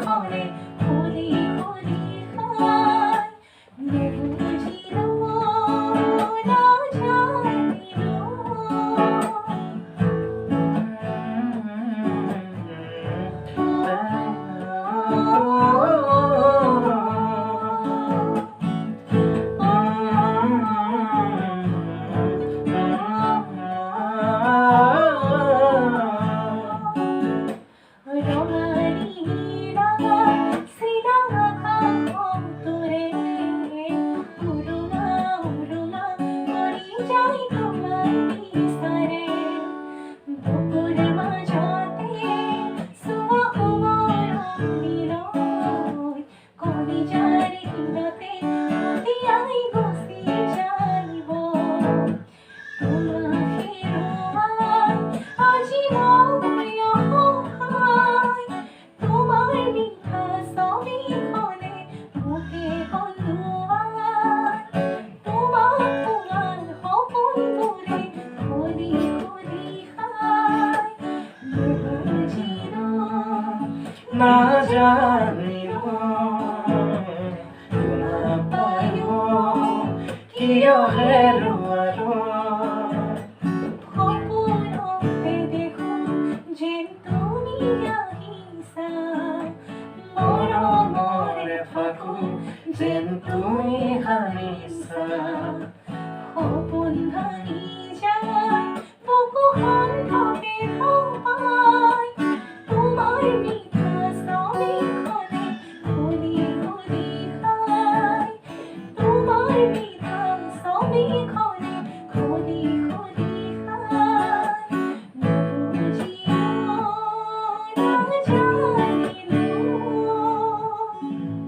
ক্ষণে খুলি খুলি খায় নুবুঝিলু না জানিলু NAJANILU napayo kiyo heruaro Kopunote dekho jen tumi ahisa Moro more phakon jen tumi hanisa Kopun bhangi jay buku hontoke hopai Tomar mitha sobi khone khuli khuli khai Tomar mitha sobi khone